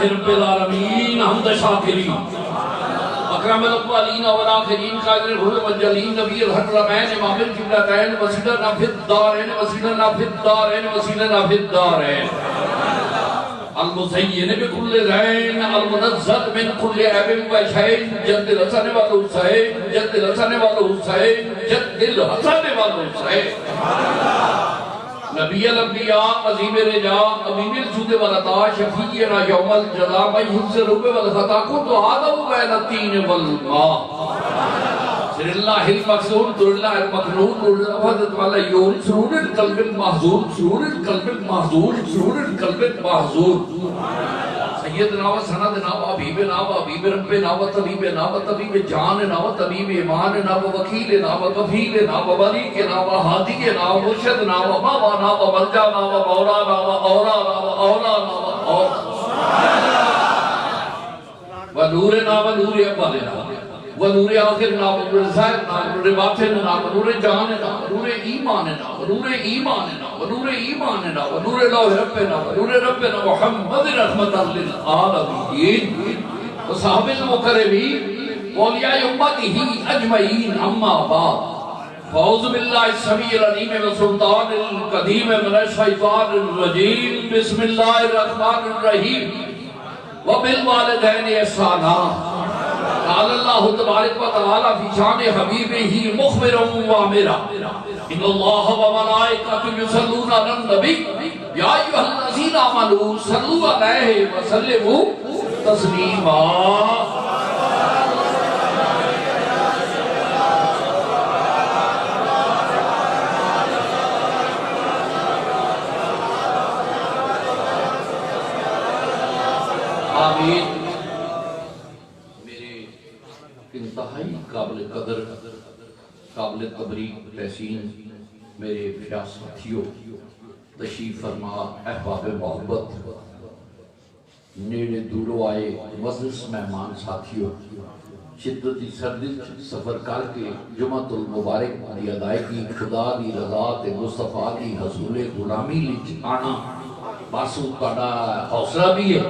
الحمدللہ رب العالمین حمد شاکرین اکرم الاولین والآخرین قادر الحر والجلین نبی الحرمین امام القبلتین وسیلنا فی الدارین وسیلنا فی الدارین وسیلنا فی الدارین المزین بکل زین المنزل من کل عیب و شین جد الحسن والحسین جد الحسن والحسین جد الحسن والحسین نبی الانبیاء عظیم رجا امین الجود والعطا شفیعنا یوم الجزا من حفظ الرب والخطا كنت آدم بین الطین والماء سر اللہ المقصود در اللہ المقنون در الافضل والعیون سرور القلب المحضور سرور القلب المحضور سرور القلب المحضور سیدنا و سندنا و حبیبنا و حبیب ربنا و طبیبنا و طبیب جاننا و طبیب ایماننا و وکیلنا و کفیلنا و ولیکنا و ہادینا و مرشدنا و بابانا و ملجانا و مولانا و اولانا و اولانا و اولانا و نورنا و نور اولنا و نور آخرنا و نور ظاہرنا و نور باطننا و نور جاننا و نور ایماننا و نور ایماننا و نور ایماننا و نور لوح ربنا و نور ربنا محمد رحمت للعالمین و صحاب المکرمین و اولیاء امتہ اجمعین اما بعد فاعوذ باللہ السمیع العلیم و سلطان القدیم من الشیطان الرجیم بسم اللہ الرحمن الرحیم و بالوالدین احسانا قال اللہ تبارک و تعالی فی شان حبیبہ مخبرا و امرا ان اللہ و ملائکۃ یصلون علی النبی یا ایھا الذین آمنوا صلوا علیہ وسلموا تسلیما آمین انتہائی قابل قدر قابل تبریک تحسین میرے پیارے ساتھیوں تشریف فرما احباب محبت نیڑے دوروں آئے مجلس مہمان ساتھیوں شدتی سردی سفر کر کے جمعۃ المبارک دی ادائیگی خدا دی رضا تے مصطفیٰ دی حضور غلامی لچ آنا باسو تہاڈا حوصلہ بھی ہے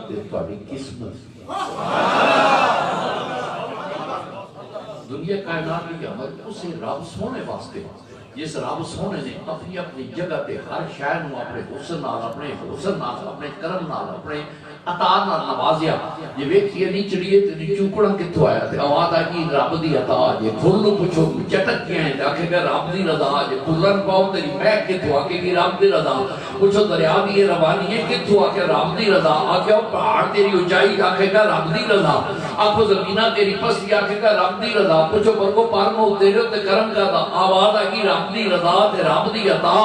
تے تہاڈی قسمت دنیا کائنات کی عمل اسے رب سونے واسطے جس رب سونے نے اپنی اپنی جگہ تے ہر شہر نو اپنے حسن نال اپنے کرم نال اپنے عطا نال نوازیا یہ ویکھیے نہیں چڑیے تے نہیں چوکڑا کتھوں آیا تے آواز آ گئی رب دی عطا جے پھل نو پوچھو چٹک کے ہیں تے آکھے گا رب دی رضا جے پھلن پاؤ تیری مہک کتھوں آکھے گی رب دی رضا پوچھو دریا دی روانی ہے کتھوں آکھے رب دی رضا آکھے پہاڑ تیری اونچائی آکھے گا رب دی رضا آکھو زمینہ تیری پستی آکھے گا رب دی رضا پوچھو برگو پارنو تیرے تے کرم کا دا آواز آ گئی رب دی رضا تے رب دی عطا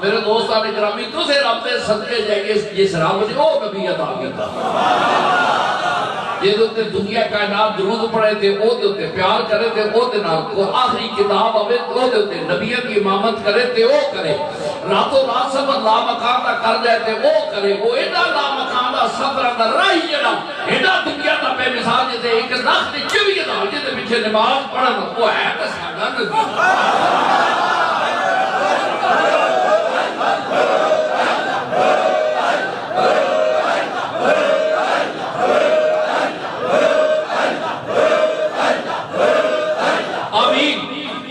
میرے دوستان اکرامی تو سے رب دے صدقے جائے جس رب نے او نبی عطا کیتا یہ دوتے دنیا کائنات درود پڑھے تھے او دوتے پیار کرے تھے او دے نال کو آخری کتاب آوے او دوتے نبیوں کی امامت کرے تھے او کرے راتوں رات سفر لا مقام دا کر جائے تھے او کرے وہ ایڈا لا مقام دا سفر دا راہی جڑا ایڈا دنیا دا بے مثال جیسے ایک لاکھ تے 24,000 جیسے پیچھے نماز پڑھن وہ ہے تے ساڈا نبی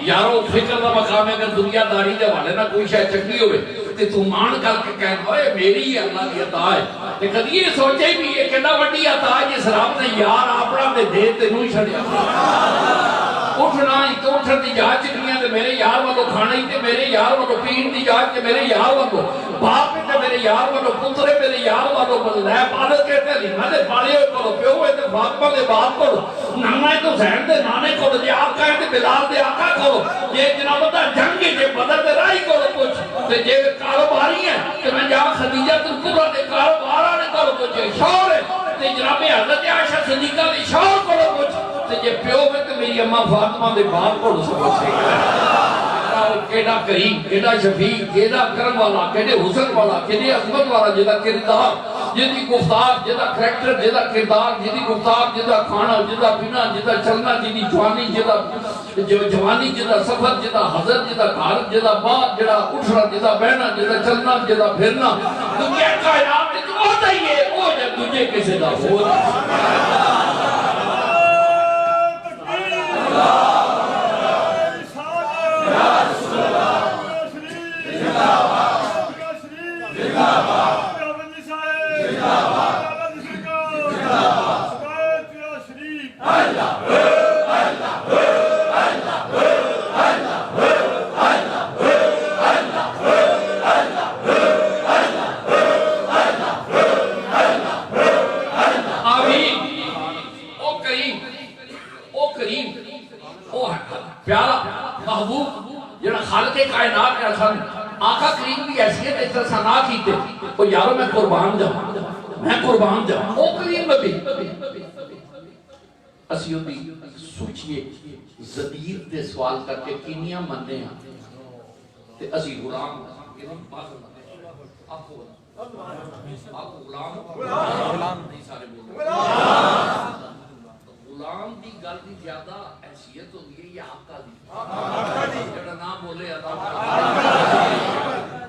یارو فکر دا مقام ہے اگر دنیا داری دے والے نہ کوئی شاید چنگی ہوئے تے تو مان کر کے کہنا ہوئے میری ہی اللہ کی عطا ہے تے کدی یہ سوچے بھی یہ کہنا وڈی عطا ہے جس رب نے یار اپنا دے دے تے نو چھڑیا اٹھنا ہی تو اٹھن دی جاچ چکنیاں تے میرے یار والو کھانا ہی تے میرے یار والو پین دی جاچ تے میرے یار والو باپ تے میرے یار والو پترے میرے یار والو لے پالت کہتے ہیں میں دے پالے ہوئے کو پیو ہوئے تے فاطمہ دے باپ کو نانا تو زین دے نانے کو دے آپ کہے تے بلال دے آقا کو یہ جناب دا جنگ جے بدر دے رائی کو کچھ تے جے کاروباری ہیں کہ میں جا خدیجہ الکبریٰ دے کاروبارہ نے کو کچھ شور ہے تے جناب حضرت عائشہ صدیقہ دے شور کو کچھ تے جے پیو میں تے میری اماں فاطمہ دے باپ کو سب سے کیڑا کریم کیڑا شفیق کیڑا کرم والا کیڑے حسن والا کیڑے عظمت والا جدا کردار جدی گفتار جدا کریکٹر جدا کردار جدی گفتار جدا کھانا جدا پینا جدا چلنا جدی جوانی جدا جوانی جدا سفر جدا حضر جدا گھر جدا بات جدا اٹھنا جدا بہنا جدا چلنا جدا پھرنا دنیا کائنات میں جو ہوتا ہی ہے وہ جدا تجھے کسی دا ہو پیارا محبوب جڑا خالق کائنات ہے سن آقا کریم بھی حیثیت اس طرح سنا کیتے او یارو میں قربان جاؤں او کریم بھی اسی ہوندی سوچئے ضمیر تے سوال کر کے کینیاں مننے ہیں تے اسی غلام آپ کو غلام نہیں سارے بولے غلام دی گل دی زیادہ حیثیت ہوگی ہے یہ آقا دی جڑا نام بولے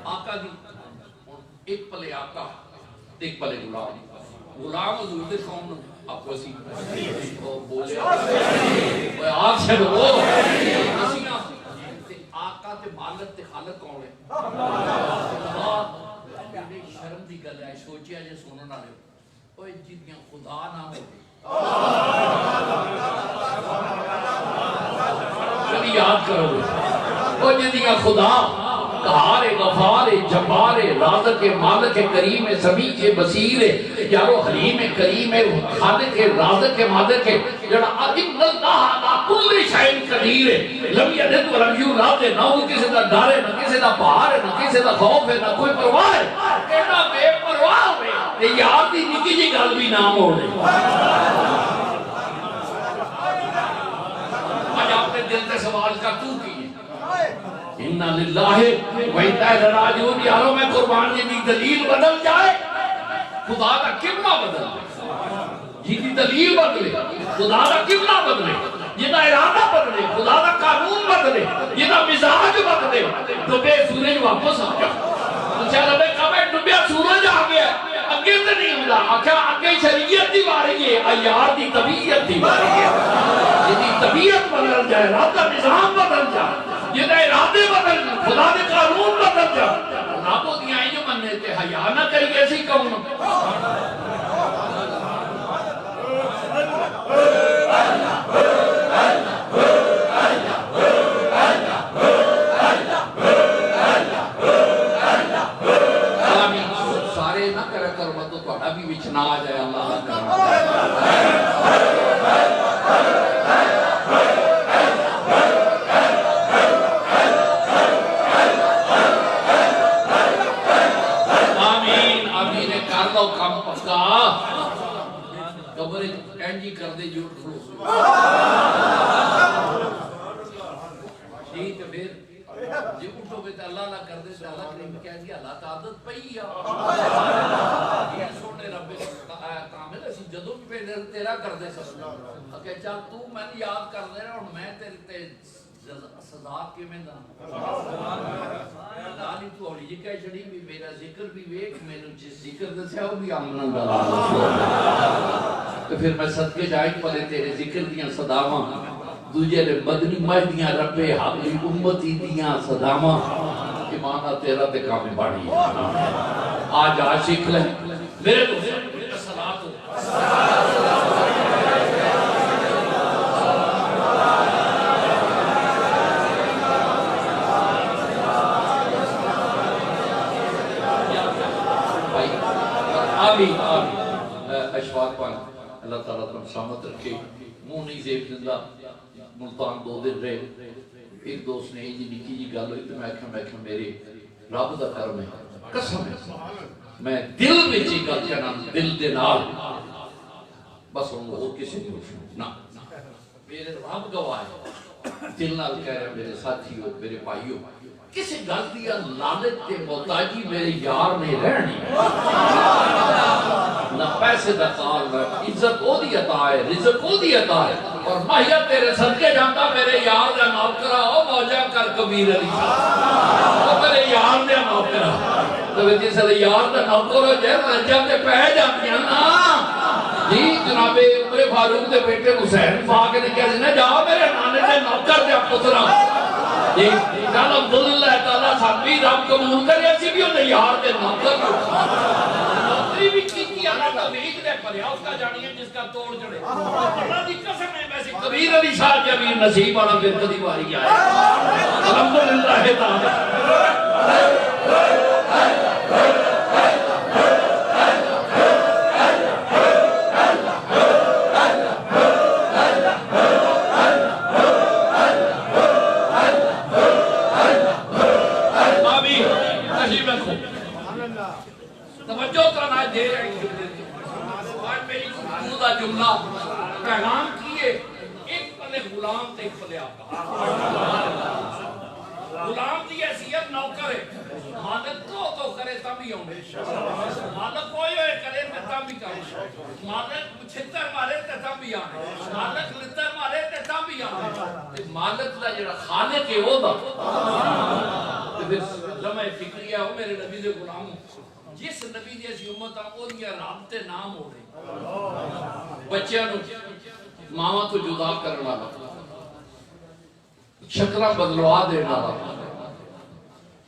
آقا دی ایک پلے آقا ایک پلے غلام حضور دے قوم آپ کو اسی بولے آپ سے وہ آقا تے مالک تے خالق کون ہے شرم دی گل ہے سوچیا جے سنن والے اوے جدیاں خدا نہ ہوے کبھی یاد کرو وہ جدیاں خدا قہار غفار جبار رازق مالک کریم سمیع بصیر یارو حلیم کریم خالق رازق مالک جڑا ان اللہ علی کل شیء قدیر لم یلد ولم یولد نہ کسی دا ڈر ہے نہ کسی دا بہار ہے نہ کسی دا خوف ہے نہ کوئی پرواہ ہے اینا بے پرواہ ہوئے کہ یاد دی نکی جی گل بھی نام ہو رہے آج آپ نے دل سے سوال کا تو کی اِنَّا لِلَّهِ وَإِنَّا إِلَيْهِ رَاجِعُونَ یارو میں قربان جی دی دلیل بدل جائے خدا کا قبلہ بدل جی دی دلیل بدلے خدا کا قبلہ بدلے جدا ارادہ بدلے خدا کا قانون بدلے جدا مزاج بدلے ڈوبے سورج واپس آ گیا چل ربے کہا ڈوبیا سورج آ گیا اگے تو نہیں ملا آخیا اگے شریعت دی باری ہے ایار دی طبیعت دی باری ہے جدی طبیعت بدل جائے ارادہ نظام بدل جائے یہ ارادے بدل جائے خدا دے قانون بدل جائے رب دیاں جو مننے تے حیا نہ کریے ایسی کون سارے نہ کرے کرو تو تہاڈا بھی وچ نہ آ جائے اللہ کام پکا قبر اینجی کر دے جو کھلو ٹھیک ہے پھر جی اٹھو گے تو اللہ اللہ کر دے تو اللہ کریم کہہ دیا اللہ تا عادت پئی یہ سونے رب کامل اسی جدوں بھی پہ تیرا کر دے سکتا کہ چل تو میں یاد کر دے رہا اور میں تیرے سزا کے میں دالی تو ہولی جی کہہ چھڑی بھی میرا ذکر بھی ویک میں نے جس ذکر دسیا وہ بھی آمنہ ڈالا تو پھر میں صدقے جائیں پلے تیرے ذکر دیاں صداواں دوجہ لے مدنی مہدیاں رب حقی امتی دیاں صداواں ایمانہ تیرا دکھا میں بڑھی آج عاشق لیں میرے تو میرا صلاة آمین اشفاق پاک اللہ تعالیٰ تم سامت رکھے منہ نہیں زیب زندہ ملتان 2 دن رہے ایک دوست نے جی نکی جی گل ہوئی تو میں کہا میرے رب دا کرم ہے قسم ہے میں دل میں جی گل چنا دل دے نال بس ان کو کسی نہیں روشن نا میرے رب گواہ ہے دل نال کہہ رہے میرے ساتھی ہو میرے بھائی ہو کسی گل دیا لالت کے محتاجی میرے یار نے رہنی نہ پیسے دا کار نہ عزت او دی عطا ہے رزق او دی عطا ہے اور ماہیت تیرے صدقے جانتا میرے یار دا نوکرا او موجہ کر کبیر علی او میرے یار دا نوکرا تو جس لئے یار دا نوکر ہو جائے رجب دے پہ جاتی ہیں نا جی جناب عمر فاروق دے بیٹے حسین پاک نے کہا دینا جاؤ میرے نانے دے نوکر دے پترا جی کل عبداللہ تعالیٰ صاحب بھی رب قبول کرے ایسی بھی ہوتے یار دے نوکر نوکری بھی کی اللہ تبلیغ دے پڑے اس کا جانی ہے جس کا توڑ جڑے اللہ دی قسم ہے ویسے کبیر علی صاحب جبیر نصیب والا پھر کدی باری آئے الحمدللہ تعالیٰ توجہ کرنا دے رہے ہیں آج میری خطبہ دا جملہ پیغام کیے ایک پلے غلام تے ایک پلے آقا غلام دی حیثیت نوکر ہے مالک تو کرے تب ہی ہوں مالک کوئی ہوئے کرے تب بھی کرے مالک چھتر مارے تب بھی آنے مالک لتر مارے تب بھی آنے مالک دا جڑا خالق ہے وہ دا لمحہ فکریہ ہو میرے نبی دے غلام جس نبی دی ایسی امت آن وہ دیا رابطے نام ہو رہے بچیاں نو ماما تو جدا کرنا شکرہ بدلوا دینا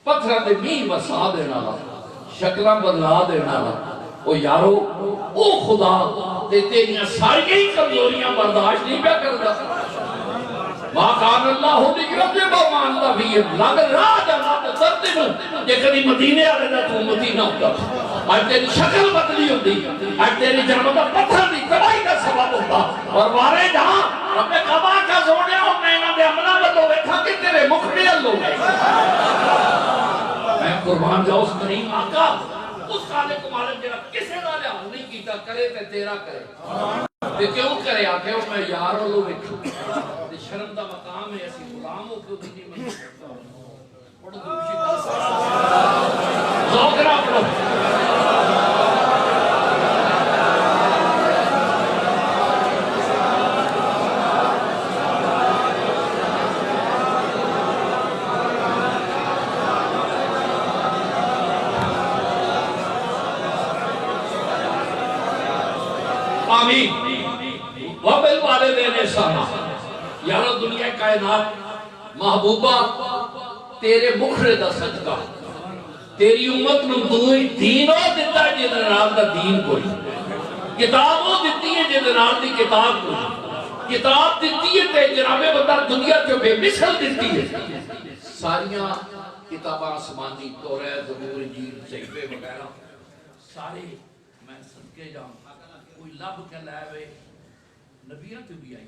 پتھرہ دے مین بسا دینا شکرہ بدلوا دینا او یارو او خدا تے تیریاں ساری ہی کمزوریاں برداشت نہیں پیا کرتا ماکان اللہ ہوتی کرتے بامان اللہ بھی لگ راہ جانا تو سرتے میں یہ کدی مدینے آ رہے تو مدینہ ہوتا آج تیری شکل بدلی ہوتی آج تیری جنمتہ پتھر دی تباہی کا سبب ہوتا اور وارے جہاں اپنے قبا کا زوڑے اور نینا دے عملہ بدلو بیٹھا کہ تیرے مکھڑے اللہ گئے میں قربان جاؤ اس کریم آقا اس خالق کو مالک جنہ کسے نہ لحاظ نہیں کیتا کرے تے تیرا کرے تے کیوں کرے آکے وہ میں یار اللہ بیٹھو شرم دا مقام ہے ایسی غلام ہو کے دی نہیں منی پڑھو تو خوشی زوکرہ پڑھو آمین وَبِالْوَالِدَيْنِ احسانا یارو دنیا کائنات محبوبہ تیرے مکھڑے دا صدقہ تیری امت نو دین ہو دیتا ہے جیدے نال دا دین کوئی کتاب ہو دیتی ہے جیدے نال دی کتاب کوئی کتاب دیتی ہے تے جناب بندہ دنیا جو بے مثل دیتی ہے ساریاں کتاباں آسمانی توریت زبور انجیل صحیفے وغیرہ سارے میں صدقے جاؤں کوئی لب کے لائے نبیان تو بھی آئی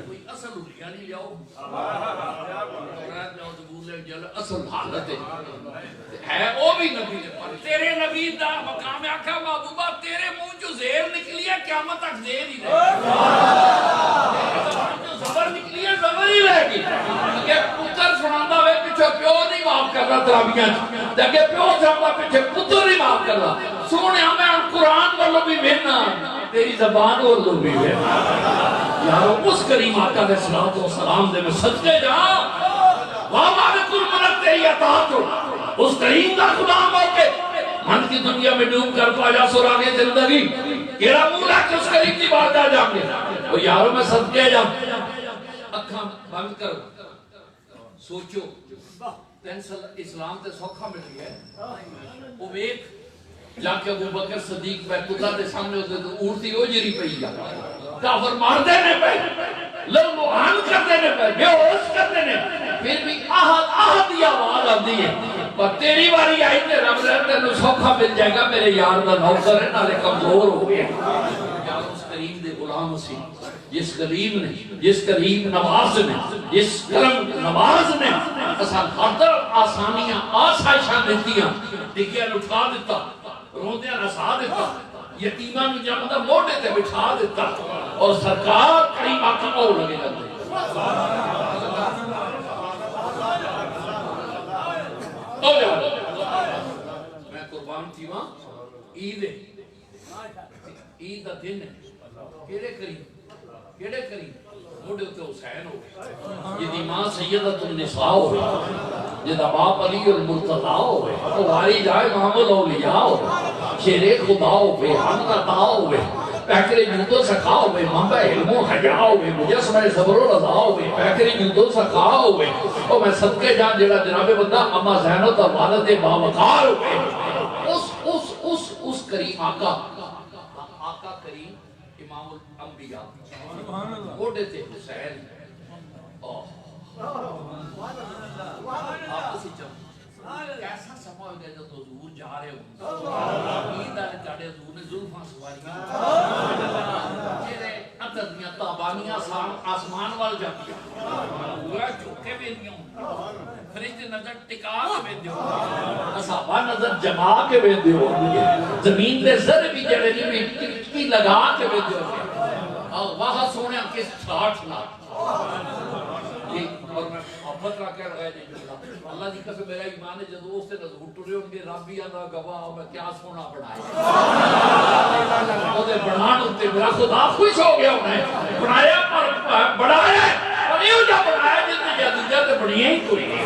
کوئی اصل یعنی لیاؤ تورات لیاؤ زبور لے جل اصل حالت ہے وہ بھی نبی نے پر تیرے نبی دا مقام آکھا محبوبہ تیرے منہ جو زیر نکلی ہے قیامت تک زیر ہی رہے جو زبر نکلی ہے زبر ہی رہے گی کہ پتر سناندہ ہوئے پیچھے پیو نہیں معاف کر رہا ترابیاں دیکھے پیو سناندہ پیچھے پتر نہیں معاف کر رہا سونے ہمیں قرآن والو بھی بھینا تیری زبان والو بھی بھینا یارو اس کریم آقا علیہ السلام دے میں صدقے جا وَمَا ملک تیری اطاعت ہو اس کریم کا خدا ہو کے من کی دنیا میں ڈوب کر پایا سرانے زندگی کیڑا مولا کہ اس کریم کی بات آ جائیں گے وہ یارو میں صدقے جا اکھاں بند کر سوچو تینسل اسلام تے سوکھا ملی ہے وہ ایک جا کے ابو بکر صدیق بیت اللہ دے سامنے ہوتے تو اورتی ہو جری پہی گا کافر مار دینے پہ لرمو آن کر دینے پہ بے ہوش کر دینے پھر بھی آہد یہ آواز آتی ہے پر تیری باری آئی تے رب رہتے نو سوکھا مل جائے گا میرے یار دا نوکر ہے نالے کمزور ہو گئے یار اس کریم دے غلام سی جس کریم نے جس کریم نواز نے جس کرم نواز نے اسان خاطر آسانیاں آسائشاں دیتیاں ٹکیاں اٹھا دیتا روندیاں نسا دیتا یتیمان جمدہ موٹے تے بٹھا دیتا اور سرکار کریم آقا کو لگے جاتے میں قربان تھی وہاں عید ہے عید دا دن ہے کیڑے کریم موڑے ہوتے حسین ہو یہ دی ماں سیدت النساء ہو جدا باپ علی المرتضی ہوئے تو واری جائے محمد اولیاء ہوئے شیر خدا ہوئے حمدتا ہوئے پیکری جودو سکھا ہوئے منبع علم و حجا ہوئے مجسمہ صبر و رضا ہوئے پیکری جودو سکھا ہوئے اور میں صدقے جان جڑا جناب بندہ اما زینت اور والد باوقار ہوئے اس کریم آقا کریم امام الانبیاء موڑے تھے حسین آپ اسی چاہوں کیسا سما ہو گیا جب حضور جا رہے ہوں عید آنے چاڑے حضور نے ظلفاں سواریاں چہرے اتدیاں تابانیاں آسمان وال جاتی پورا چوکے بھی نہیں ہوں فرشتے نظر ٹکا کے بیندے ہوں اصحابہ نظر جما کے بیندے ہوں زمین دے ذر بھی جڑے نہیں ٹکی لگا کے بیندے ہوں وہاں سونے کس چھاٹ نہ اور میں محبت رکھ کے لگائے جائیں اللہ جی قسم میرا ایمان ہے جب اس سے نظر اٹھے ہوں گے رب بھی آدھا گواہ میں کیا سونا بنایا وہ دے بنان ہوتے میرا خدا خوش ہو گیا انہیں بنایا پر بنایا پر یہ جا بنایا جس نے جدیدہ تے بنیا ہی کوئی نہیں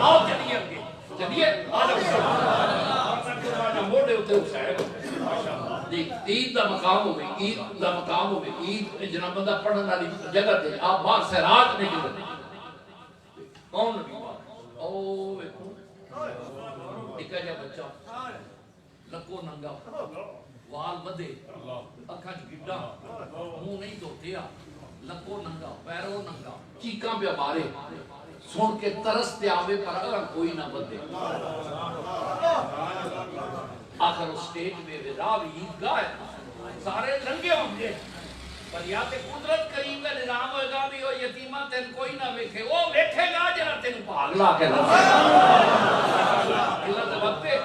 آؤ چلیے اگے چلیے آجا موڑے ہوتے حسین عید دا مقام ہوئے عید دا مقام ہوئے عید جناب بندہ پڑھنے والی جگہ تے آپ باہر سیرات نہیں جگہ کون نبی بات اوہ ایکا جا بچہ لکو ننگا وال بدے اکھاں گڈا منہ نہیں دھوتیا لکو ننگا پیرو ننگا چیکاں پہ مارے سن کے ترس تے آوے پر اگر کوئی نہ بدے آخر اس سٹیج میں راہ عید گاہ سارے رنگے ہوں گے پر یا تے قدرت کریم کا نظام ہوئے گا بھی وہ یتیمہ تین کوئی نہ ویکھے وہ ویکھے گا جنہ تین پاگلا کے رکھے اللہ سے وقتے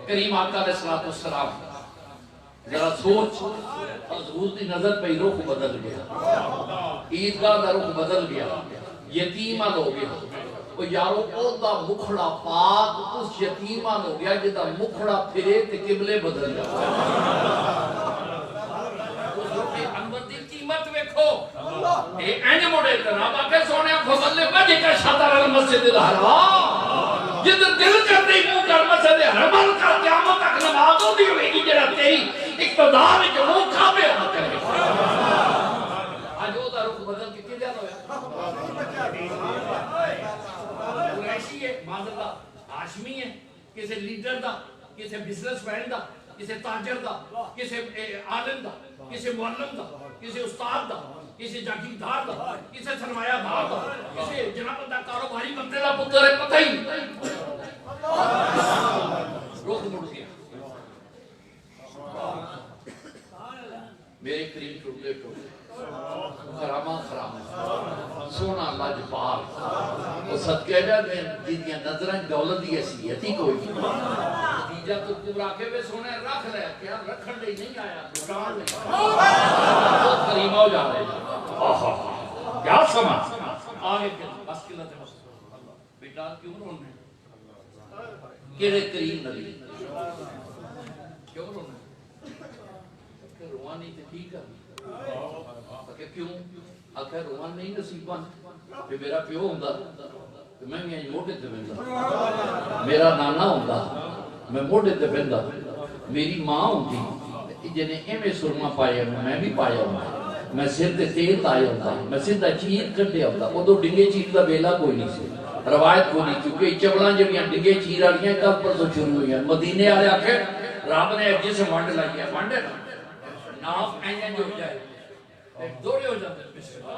کریم آقا علیہ السلام ذرا سوچ حضور دی نظر پہ رخ بدل گیا عیدگاہ دا رخ بدل گیا یتیمہ ہو گیا وہ یارو او دا مکھڑا پاک اس یتیمہ ہو گیا جدا مکھڑا پھرے تے قبلے بدل گیا قیمت ویکھو اے اینج موڑے کرنا باقی سونے کو بدلے بجے کا شاطر المسجد الحرام جد دل کر دی منہ کر مسجد حرام کر قیامت تک نماز ہوتی ہوئے گی جڑا تیری اقتدار جو منہ کھابے ہو کرے آج وہ دا رخ بدل کے کی جانا ہویا قریشی ہے معذاللہ ہاشمی ہے کسی لیڈر دا کسی بزنس مین دا کسی تاجر دا کسی عالم دا کسی معلم دا کسی استاد دا کسی جاگیردار دا کسی سرمایہ دار دا کسی جناب دا کاروباری بندے دا پتر ہے پتہ ہی روح مڑ گیا میرے کریم ٹوٹے ٹوٹے خرامہ خرامہ سونا لاجپال وہ صدقہ جا جیدیاں نظریں دولت دی حیثیت ہی کوئی دیجا تو تم راکے میں سونے رکھ لے کیا رکھن لے نہیں آیا دکان لے بہت قریبہ ہو جا رہے ہیں کیا سما آگے بس کلہ تے بس بیٹا کیوں رونے کیڑے کریم نبی کیوں رونے کہ روانی تے ٹھیک ہے کہ کیوں آخر روان نہیں نصیبان کہ میرا پیو ہوندہ کہ میں بھی موٹے تے بندہ میرا نانا ہوندہ میں موٹے تے بندہ میری ماں ہوندی جنہیں ایمیں سرما پایا میں بھی پایا ہوں میں سر تے تیل آیا ہوندہ میں سندہ چیر کٹے ہوندہ وہ تو ڈنگے چیر دا بیلا کوئی نہیں سے روایت کو نہیں کیونکہ چبلان جب یہاں ڈنگے چیر آلیاں کل پر تو شروع ہوئی ہیں مدینے آلے آخر رب نے جسے مانڈ لائی ہے مانڈے ناف اینجن جو جائے ایک دوڑے ہو جاتے ہیں بسم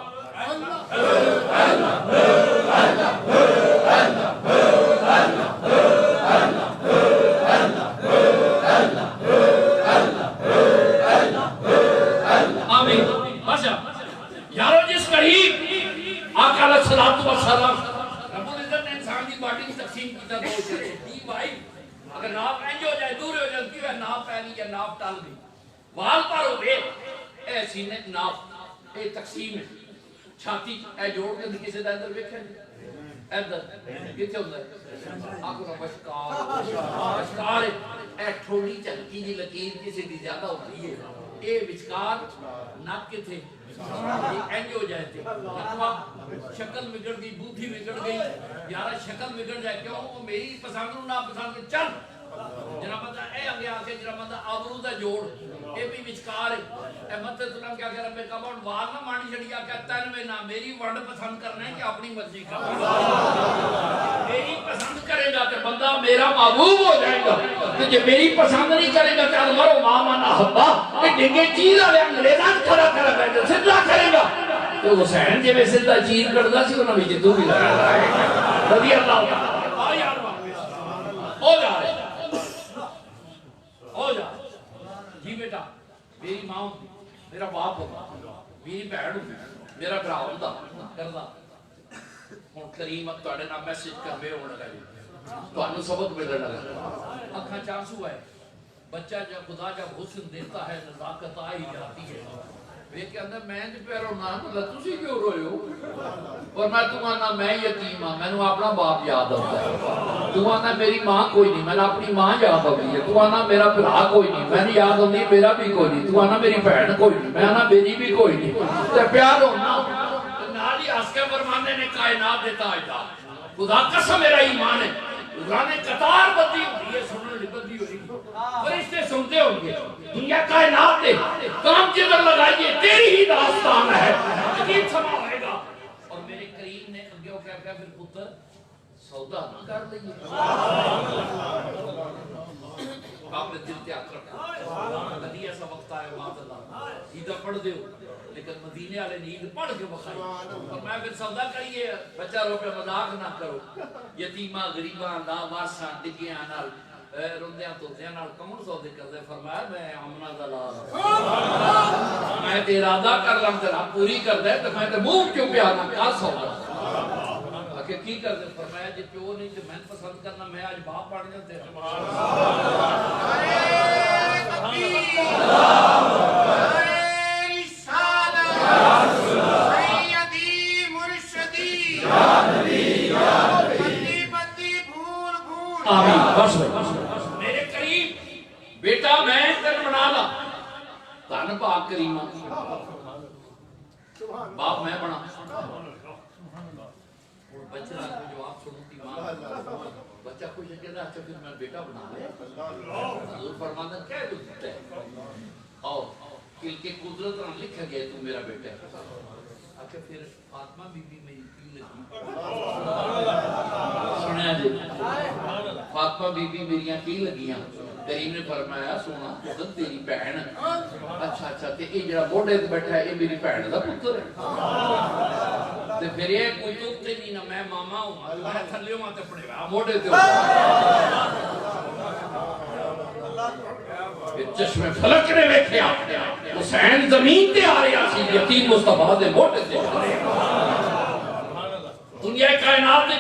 آمین باشا یارو جس قریب آقا علیہ السلام رب العزت نے انسان کی باڈی کی تقسیم کیتا دو چلے دی بھائی اگر ناف اینج ہو جائے دور ہو جاتی ہے ناف پہنی یا ناف ٹال گئی وال پر ہو گئے اے سینے ناف اے تقسیم ہے چھاتی اے جوڑ کے کسی دا اندر ویکھیں اندر کتے ہوندہ ہے آگو نا بشکار ہے اے تھوڑی چلکی جی لکیر کسی دی زیادہ ہوتی ہے اے بچکار ناک کے تھے اینج ہو جائے تھے شکل بگڑ گئی بوتھی بگڑ گئی یارا شکل بگڑ جائے کیوں وہ میری پسند نو نہ پسند چل جناب بندہ اے اگے آ کے جناب بندہ آبرو دا جوڑ اے بھی وچکار ہے اے مت تلم کیا کہہ رہا میں کہا وار نہ مانی چھڑیا کہ تن میں نہ میری ونڈ پسند کرنا ہے کہ اپنی مرضی کا میری پسند کرے گا کہ بندہ میرا محبوب ہو جائے گا تو جو میری پسند نہیں کرے گا کہ مرو ماما نہ حبا کہ ڈنگے چیز والے انگریزاں کھڑا کر بیٹھے سدھا کرے گا تو حسین جی میں سدھا چیز کٹدا سی انہاں وچ تو بھی لگا رہا ہے رضی اللہ تعالی آ یار ہو جا ہو جا جی بیٹا میری ماں ہوتی میرا باپ ہوتا میری بہن ہوتی میرا بھرا ہوتا کردا ہن کریم تواڈے نال میسج کرے ہون لگا جی تانوں سبق ملن لگا اکھاں چ آنسو ہے بچہ جب خدا جب حسن دیتا ہے نزاکت آ ہی جاتی ہے وہ کہندا میں تے پیرو نہ تو تسی کیوں روئے ہو اور میں تو آنا میں یتیم ہاں مینوں اپنا باپ یاد آتا ہے تو آنا میری ماں کوئی نہیں میں اپنی ماں یاد آتی ہے تو آنا میرا بھرا کوئی نہیں میں نے یاد آتی میرا بھی کوئی نہیں تو آنا میری بہن کوئی نہیں میں آنا میری بھی کوئی نہیں تے پیار ہونا نال ہی ہنس کے فرماندے نے کائنات دیتا ہے خدا قسم میرا ایمان ہے قرآن قطار بندی ہوتی ہے سننے لی بندی ہوئی فرشتے سنتے ہوں گے دنیا کائنات دے کام جگر لگائیے تیری ہی داستان ہے عجیب سما ہوئے گا اور میرے کریم نے انگیوں کہا کہ پھر پتر سودا نہ کر لئیے آپ نے دل تیاک رکھا کدی ایسا وقت آئے مات اللہ عیدہ پڑھ دے ہو لیکن مدینے والے نے عید پڑھ کے بخائی اور میں پھر سودا کریے بچہ رو پہ مذاق نہ کرو یتیمہ غریباں نا وارساں ڈگیاں نال رندیاں توتیاں نال کمن سودے کردے فرمایا میں آمنہ دلال میں تے ارادہ کر لم تیرا پوری کر دے تو میں تے منہ کیوں پیانا کیا سودا کہ کی کر دے فرمایا جی پیو نہیں جو میں پسند کرنا میں آج باپ پڑھ جاتے ہیں آمین بس میرے قریب بیٹا میں تن بنا لا تن پاک کریمہ باپ میں بنا بچہ کو جواب سنتی ماں بچہ خوش ہے کہتا اچھا پھر میں بیٹا بنا لے حضور فرماتا کیا دکھتا ہے اور کہ قدرت نہ لکھا گیا تو میرا بیٹا ہے اچھا پھر فاطمہ بی بی میری کی لگی سنیا جی فاطمہ بی بی میریاں کی لگیاں کریم نے فرمایا سونا خود تیری بہن اچھا اچھا تے یہ جڑا موڈے تے بیٹھا ہے یہ میری بہن دا پتر ہے تے پھر یہ کوئی تو تے نہیں نہ میں ماما ہوں میں تھلے ہوں تے پڑے گا موڈے تے چشم فلک نے ویکھیا حسین زمین تے آ رہا سی یتیم مصطفیٰ دے موڈے تے دنیا کائنات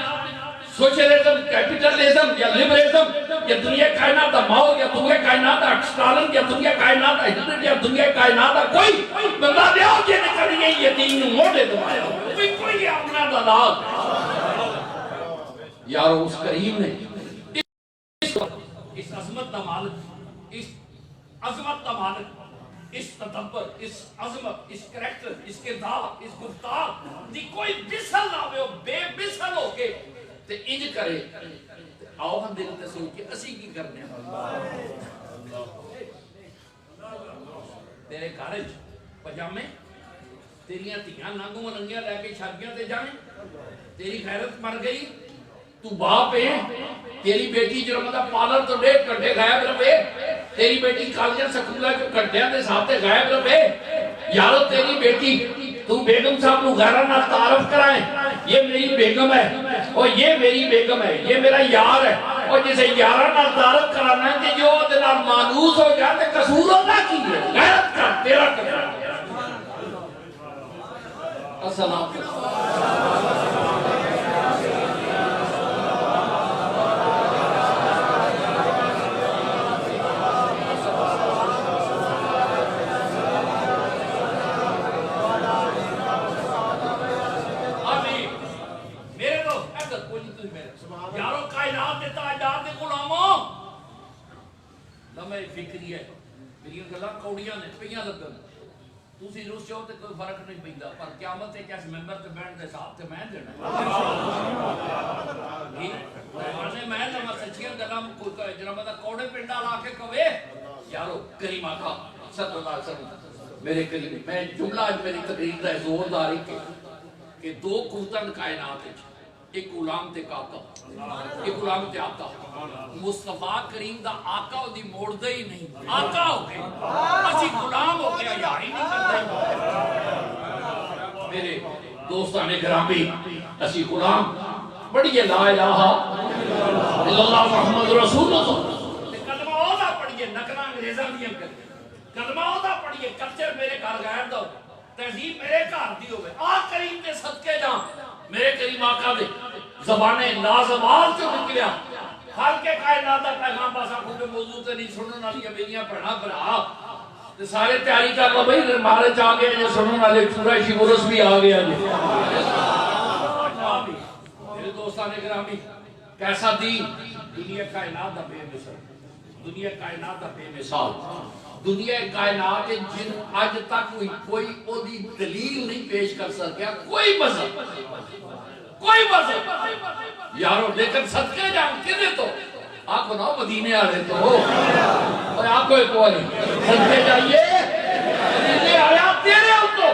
سوشلزم کیپٹلزم یا لبرلزم یا دنیا کائنات دا ماؤ یا دنیا کائنات دا اسٹالن یا دنیا کائنات دا ہٹلر یا دنیا کائنات دا کوئی بندہ دیا ہو جینے کر یہ یتیم موڑے دمایا کوئی اپنا دلال یارو اس کریم نے اس عظمت دا مالک اس عظمت دا مالک اس تدبر اس عظمت اس کریکٹر اس کردار اس گفتار دی کوئی بسل نہ ہوئے بے بسل ہو کے تے انج کرے آؤ ہم دل تے سوچ کے اسی کی کرنے تیرے گھر پجامے تیریاں تیاں نانگوں ننگیاں لے کے شادیاں تے جائیں تیری غیرت مر گئی تو باپ ہے تیری بیٹی جو مطلب پالر تو 1.5 گھنٹے غائب رہے تیری بیٹی کالجہ سکولہ جو گھنٹیاں دے ساتھ غائب رہے یارو تیری بیٹی تو بیگم صاحب کو غیرہ نہ تعارف کرائیں یہ میری بیگم ہے اور یہ میری بیگم ہے یہ میرا یار ہے اور جسے یارہ نہ تعارف کرانا ہے کہ جو دلال مانوس ہو جاتے قصور ہونا کی ہے غیرت کر تیرا کر السلام یارو کائنات دیتا اجاد دے غلاموں لمحے فکری ہے میری گلاں کوڑیاں نے پیاں لگن تسی روس ہو تے کوئی فرق نہیں پیندا، پر قیامت تے کس ممبر تے بیٹھ دے حساب تے میں دینا میں لما سچیاں گلاں کوئی جناب دا کوڑے پنڈا لا کے کہے یارو کریم آقا صلی اللہ علیہ وسلم میرے کریم میں جملہ آج میری تقریر دا زوردار کہ دو قوتن کائنات وچ ایک غلام تے آقا، ایک غلام تے آقا، مصطفیٰ کریم دا آقا دی موڑ دے ہی نہیں، آقا ہو گئے اسی غلام ہو گیا یاری نہیں کرتے میرے دوستان گرامی اسی غلام پڑھیے لا الہ الا اللہ محمد رسول اللہ کلمہ اودا پڑھیے نکلا انگریزاں دیاں کلمہ اودا پڑھیے کلچر میرے گھر غیر دا تہذیب میرے گھر دی ہوئے آ کریم دے صدقے جاں میرے کریم آقا دے زبان لازوال چو نکلیا ہر کے کائنات دا پیغام پاسا کھوٹے موضوع تے نہیں سنن والی میریاں بھڑا بھرا تے سارے تیاری کر لو بھائی مارے چ آ گئے جے سنن والے قریشی ورس بھی آ گیا جی میرے دوستان گرامی کیسا دین دنیا کائنات دا بے مثال دنیا کائنات دا بے مثال دنیا کائنات جن آج تک کوئی او دی دلیل نہیں پیش کر سکیا کوئی مذہب یارو لیکن صدقے جان کدے تو آنکھو نا مدینے آلے تو اور آنکھو ایک والی صدقے جائیے مدینے آلے آپ تیرے ہو تو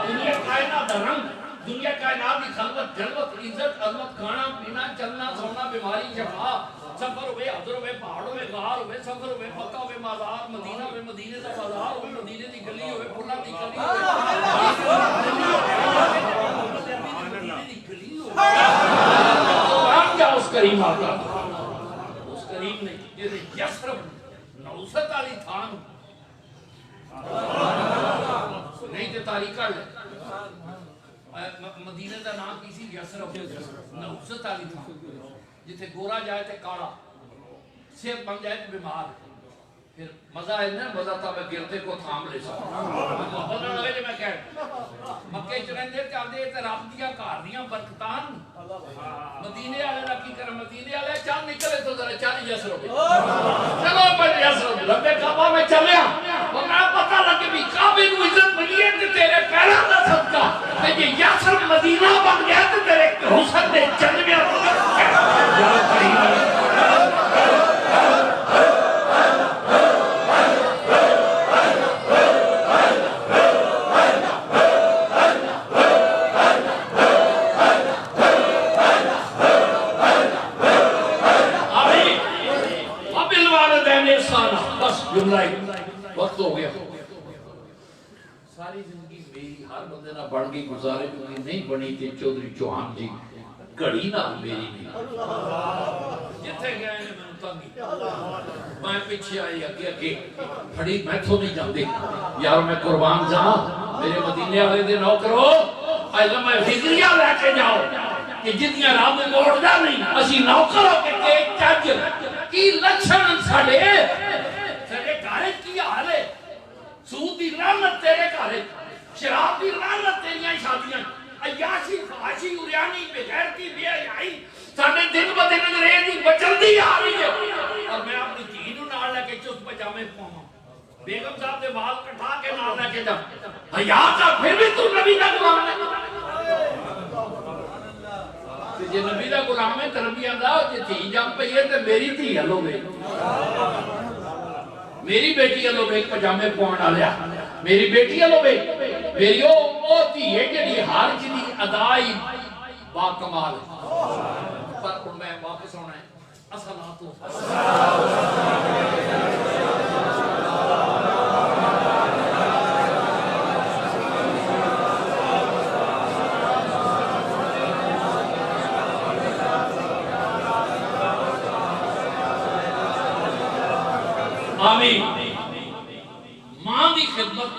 دنیا کائنات رنگ دنیا کائنات کی خلوت جلوت عزت عظمت کھانا پینا چلنا سونا بیماری شفا سفر ہوئے حضر ہوئے پہاڑ ہوئے غار ہوئے سفر ہوئے مکہ ہوئے مازار مدینہ ہوئے مدینے دا بازار ہوئے مدینے دی گلی ہوئے پھلا دی گلی ہوئے قرآن کیا اس کریم آتا اس کریم نے جیسے یسرب نوست علی تھان نہیں تے تاریخ کر لے مدینہ دا نام کسی یسرب نوست علی تھان جتے گورا جائے تے کاڑا صحت بن جائے تے بیمار پھر مزہ ہے نا مزہ تھا میں گرتے کو تھام لے سکتا محبت نہ لگے جو میں کہہ مکہ چرندے چاہتے تے رب دیا کاردیاں برکتان مدینے آلے رکھی کر مدینے آلے چاند نکلے تو ذرا چاند یسر ہو چلو پر یسر ہو رب کعبہ میں چلیا اور میں پتہ لگے بھی کعبے کو عزت ملی ہے تے تیرے پیران دا صدقہ تے یہ یسر مدینہ بن گیا تے تیرے حسن دے چل گیا یا کریم وقت ہو گیا ساری زندگی میری ہر بندے نہ بڑھ گئی گزارے کیونکہ نہیں بنی تھی چودھری چوہان جی گھڑی نہ میری نہیں جتھے گئے ہیں میں تنگی میں پیچھے آئی اگے پھڑی میں تو نہیں جاندی یار میں قربان جا میرے مدینے والے دے نوکرو ایسا میں فکریہ لے کے جاؤ کہ جتنی رب موڑ جا نہیں اسی نوکر ہو کے چج کی لچھن ساڑے گھر کی حال ہے سود دی رحمت تیرے گھر شراب دی رحمت تیریاں شادیاں عیاشی فحاشی اریانی بغیرتی بے حیائی ساڈے دن ب دن انگریزی بچلتی آ رہی ہے اور میں اپنی دھی نوں نال لے کے چس پجامے پاواں بیگم صاحب دے وال کٹا کے نال لے کے جا حیا کا پھر بھی تو نبی دا غلام ہے جے نبی دا غلام ہے تے نبی آندا جے دھی جم پئی ہے تے میری دھی ہلو گئی میری بیٹی اللہ بے پجامے پوان آلیا میری بیٹی اللہ بے میری او تھی ہے جنہی ہر جنہی ادائی با کمال پر ان میں واپس ہونا ہے الصلاۃ آمین ماں دی خدمت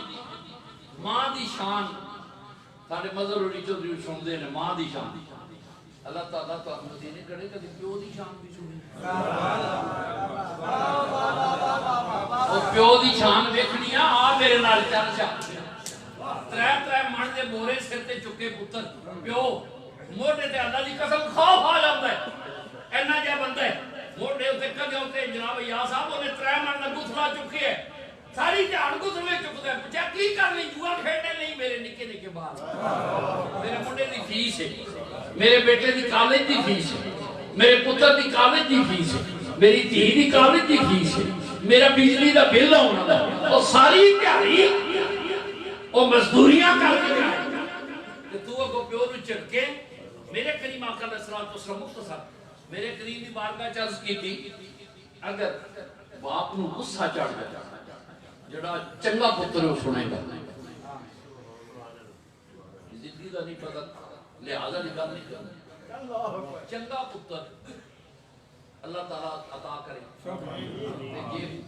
ماں دی شان سارے مظہر ہوئی چودھری سن دے نے ماں دی شان اللہ تعالیٰ تو مدینے کڑے کہ پیو دی شان بھی سنی اور پیو دی شان دیکھنی آ میرے نال چل چا ترے من دے مورے سر تے چکے پتر پیو موٹے تے اللہ دی قسم خوف آ جاتا ہے اینا جا بندہ ہے موٹے ہوتے کدے ہوتے جناب یا صاحب انہیں ترے من گھسلا چکے ہے ساری جان گھسلے چکتے ہیں پچھا کی کر لی جوا کھیڑنے میرے بیٹے دی کالج دی فیس ہے، میرے پتر دی کالج دی فیس ہے، میری دھی دی کالج دی فیس ہے، میرا بجلی دا بل ہونا دا، اور ساری تیاری اور مزدوریاں کر کے کہ تو اگو پیو نو چڑکے میرے کریم آقا علیہ السلام مختصر میرے کریم دی بارگاہ چرز کی تھی اگر باپ نو غصہ چڑھ گیا جڑا چنگا پتر ہو سنے گا زندگی دا نہیں پتا لہذا نکال نہیں کرنا چنگا پتر اللہ تعالیٰ عطا کرے یہ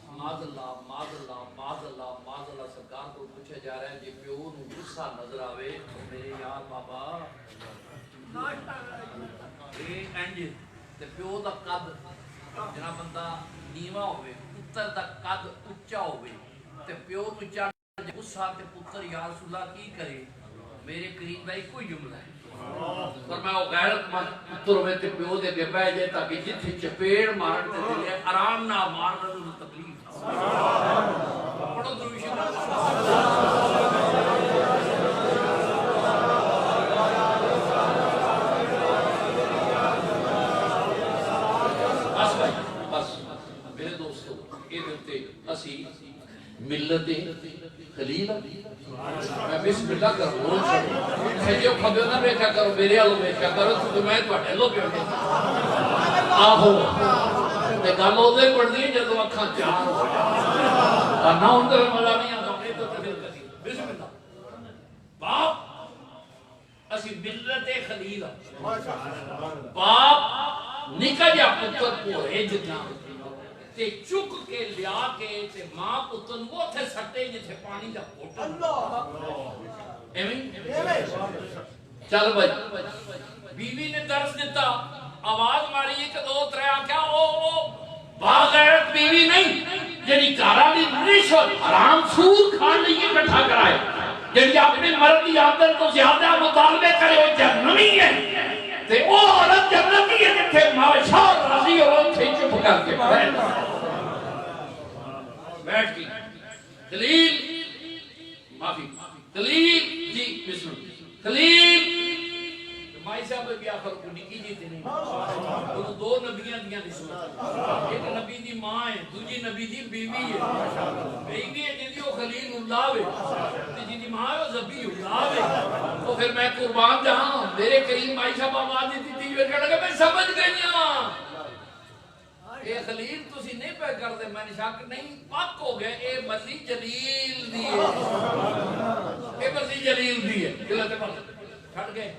معاذ اللہ معاذ اللہ معاذ اللہ معاذ اللہ سرکار کو پوچھا جا رہا ہے جی پیو نو غصہ نظر آوے میرے یار بابا اے انج تے پیو دا قد جنا بندہ نیواں ہوے پتر دا قد اونچا ہوے تے پیو نو چڑھ غصہ تے پتر یا رسول اللہ کی کرے میرے قریب بھائی کوئی جملہ ہے پر میں وہ غیرت مند پتر ہوئے تے پیو دے بے جائے تاکہ جتھے چپیڑ مارن تے دلے آرام نہ مارن انہوں تکلیف پڑھو درویش بس بھائی بس میرے دوستو یہ دیتے اسی ملت خلیل میں بسم اللہ کر بول چھوڑوں خیجو خبیو نہ بیٹھا کرو میرے آلو بیٹھا کرو تو میں تو اٹھیلو بیٹھا آہو تے گالو دے پڑھ دی جدو اکھاں چار ہو جائے نہ ان در مزہ نہیں آتا اپنے تو تدل کرتی بسم اللہ باپ اسی ملت خلیل باپ نکل جا پتر کو ہے جتنا تے چک کے لیا کے تے ماں پتن وہ تھے سٹے جتھے پانی دا پوٹا چل بھائی بیوی نے درس دیتا آواز ماری ایک دو ترے آکھا او باغیرت بیوی نہیں جنہی کارا لی رشوت حرام سود کھان لیے کٹھا کرائے جنہی اپنے مرد کی آمدن تو زیادہ مطالبے کرے وہ جہنمی ہے تے او عورت جنتی ہے جتھے ماشاء رضی اور تھے چپ کر کے بیٹھ گئی خلیل معافی خلیل جی بسم اللہ خلیل مائی صاحب بھی آخر کو نکی جی تھی نہیں وہ دو نبیاں دیا نسبت ایک نبی دی ماں ہے دوجی نبی دی بیوی ہے بیوی ہے جن دی وہ خلیل اللہ ہے جن دی ماں ہے وہ زبی اللہ ہے تو پھر میں قربان جہاں میرے کریم مائی صاحب آواز دیتی تھی جو کہا میں سمجھ گئی ہوں اے خلیل تسی نہیں پہ کر دے میں نے شک نہیں پاک ہو گئے اے مسیح جلیل دی ہے اے مسیح جلیل دی ہے جلتے پاس چھڑ گئے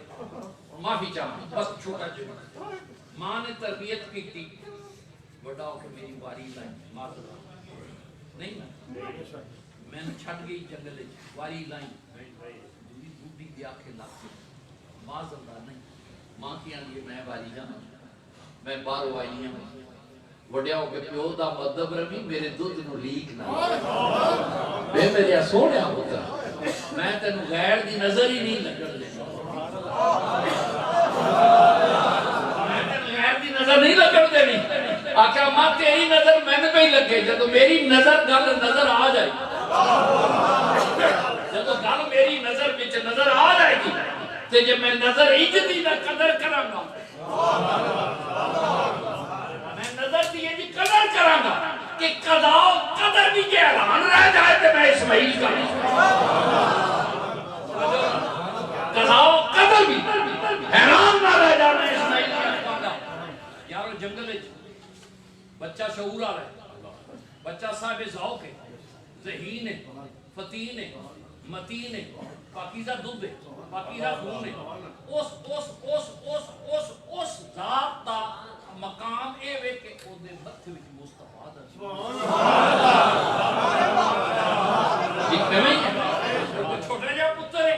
معافی چاہاں بس چھوٹا چھوٹا ماں نے تربیت کی تھی بڑا ہو کہ میری واری لائن معذرت نہیں میں نے چھڑ گئی جنگل واری لائن دوری بوٹی دی آنکھیں لاکھیں معذرت نہیں ماں کی آنگے میں واری جانا میں بارو آئی ہوں وڈیا ہو کے پیو دا مدب رمی میرے دودھ نو لیک نہ بے میرے سوڑیا ہوتا میں تینو غیر دی نظر ہی نہیں لگڑ لے میں تینو غیر دی نظر نہیں لگڑ دے نہیں آکھا ماں تیری نظر میں نے بھی لگے جدو میری نظر گل نظر آ جائے جدو گل میری نظر بچ نظر آ جائے گی تے جب میں نظر عزتی نہ قدر کروں گا نظر دیئے جی قدر کروں گا کہ قدر بھی یہ اعلان رہ جائے تو میں اسماعیل کا قدر بھی حیران نہ رہ جائے میں اسماعیل کا یارو جنگل بچہ شعور آ رہا ہے بچہ صاحب ذوق ہے ذہین ہے فتین ہے متین ہے پاکیزہ دودھ ہے پاکیزہ خون ہے اس ذات دا مقام اے وے کہ او دے متھے وچ مصطفیٰ دا چھوٹا جا پتر ہے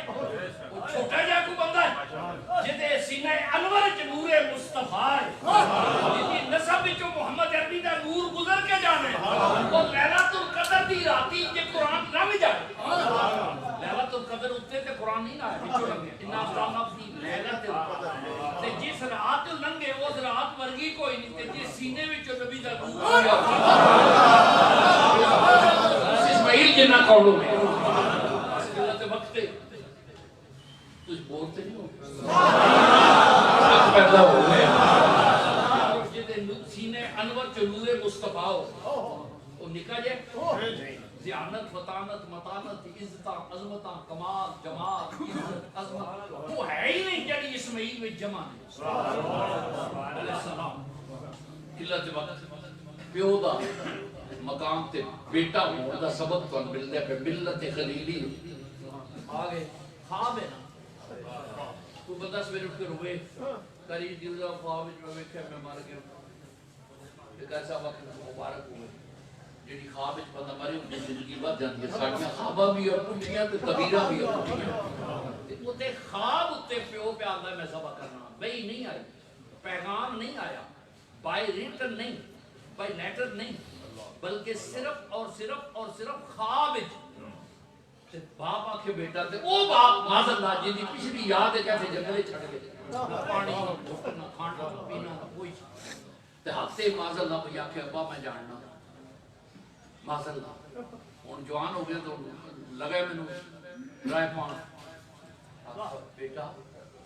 وہ چھوٹا جا کو بندہ ہے جدے سینہ انور وچ نور مصطفیٰ ہے جدی نسب وچ محمد عربی دا نور گزر کے جانے وہ لیلۃ القدر دی راتی جے قرآن لنگ جائے لیلۃ القدر اتنے تے قرآن نہیں آیا وچوں لنگے انا اعطیناک فی لیلۃ القدر تے جس رات لنگے اس رات ورگی کوئی نہیں تے جس سینے وچوں نبی دا نور آیا اسماعیل جنہ قولوں میں اس کے وقت تجھ بولتے نہیں ہو نکا جائے ذیانت فطانت متانت عزت عظمت کمال جمال عزت عظمت وہ ہے ہی نہیں جڑی اسماعیل میں جمع نہیں علیہ السلام قلت وقت پیو دا مقام تے بیٹا ہون دا سبب تو ملدے پہ ملت خلیلی آگے خواب ہے نا تو بندہ سویر اٹھ کے روئے کری دیوزا خواب جو ویکھے میں مار کے ایک ایسا وقت مبارک ہوئے جیڑی خواب وچ بندہ مرے ان کی زندگی بد جاندی ہے ساڈیاں خواباں بھی اور پٹھیاں تے کبیراں بھی اور پٹھیاں تے اوتے خواب اوتے پیو پہ آندا میں ذبح کرنا وہی نہیں آئی پیغام نہیں آیا بائی ریٹن نہیں بائی لیٹر نہیں بلکہ صرف اور صرف اور صرف خواب وچ تے باپ آکھے بیٹا تے او باپ معاذ اللہ جی دی پچھلی یاد ہے کیسے جنگلے چھڑ گئے پانی نہ کھانا پینا کوئی تے ہفتے معاذ اللہ پہ آکھے ابا میں جاننا معاذ اللہ ہن جوان ہو گیا تو لگا مینوں رائے پانا بیٹا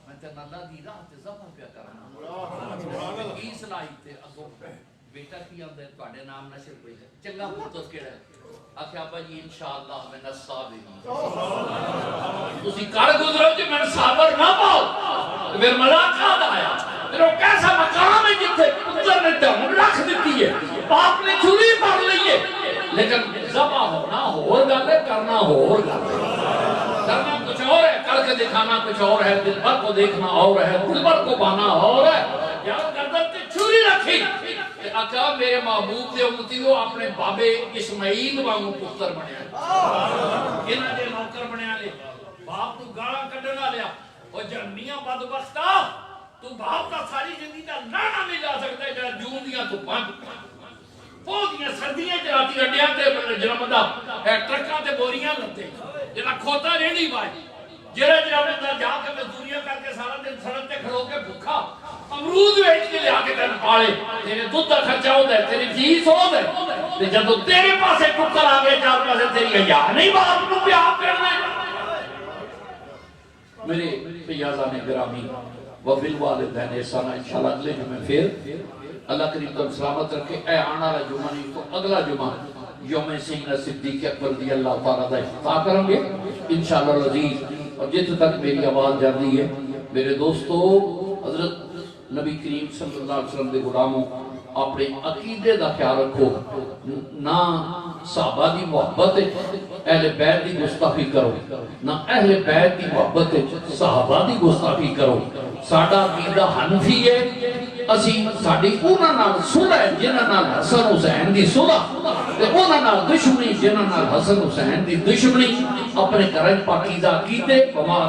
میں تے اللہ دی راہ تے ذبح پیا کرنا کی صلاحیت تے اگوں بیٹا کی آندا ہے تواڈے نام نشر کوئی ہے چنگا پتر کیڑا ہے آکھیا ابا جی انشاءاللہ میں نصابر تسی کر گزرو جی میں صابر نہ پاؤ پھر ملاقات آیا تیرا کیسا مقام ہے جتھے پتر نے دم رکھ دیتی ہے باپ نے چھری مار لی ہے لیکن ذبح ہونا ہور گل ہے کرنا ہور گل ہے کرنا کچھ اور ہے کر کے دکھانا کچھ اور ہے دل بھر کو دیکھنا اور ہے دل بھر کو پانا اور ہے یا گردن تے چھری رکھی آقا میرے محبوب دے امتیو اپنے بابے اسماعیل وانگو پتر بنیا انہاں دے نوکر بنیا لے باپ تو گاڑا کڈنا لیا او جہنمیاں بدبختا تو باپ کا ساری زندگی دا لانا نہیں جا سکتا ہے جون دیاں تو بند پودیاں سردیاں جراتی اڈیاں تے جنمدہ ٹرکاں تے بوریاں لگتے جنہاں کھوتا رہنی بائی جرا بندہ جا کے مزدوریاں کر کے سارا دن سڑک تے کھڑو کے بھوکا امرود بیچ کے لیا کے تین پالے تیرے دودھ کا خرچہ ہوتا ہے تیری فیس ہوتا ہے تے جدو تیرے پاسے ٹکر آ گئے چار پاسے تیری حیا نہیں باپ نو پیار کرنا میرے پیازان گرامی وبالوالدین احسانا انشاءاللہ اگلے جمعے پھر اللہ کریم تو سلامت رکھے اے آنا رہا جمعہ نہیں تو اگلا جمعہ یوم سینہ صدیق اکبر رضی اللہ تعالیٰ دا افتتاح کریں گے انشاءاللہ العزیز اور جت تک میری آواز جاتی ہے میرے دوستو حضرت نبی کریم صلی اللہ علیہ وسلم دے غلاموں اپنے عقیدے دا خیال رکھو نہ صحابہ دی محبت اہل بیت دی گستاخی کرو نہ اہل بیت دی محبت صحابہ دی گستاخی کرو ساڈا عقیدہ حنفی ہے اسی ساڈی انہاں نال صلح ہے جنہاں نال حسن حسین دی صلح تے انہاں نال دشمنی جنہاں نال حسن حسین دی دشمنی اپنے گھر پاکیزہ عقیدے بما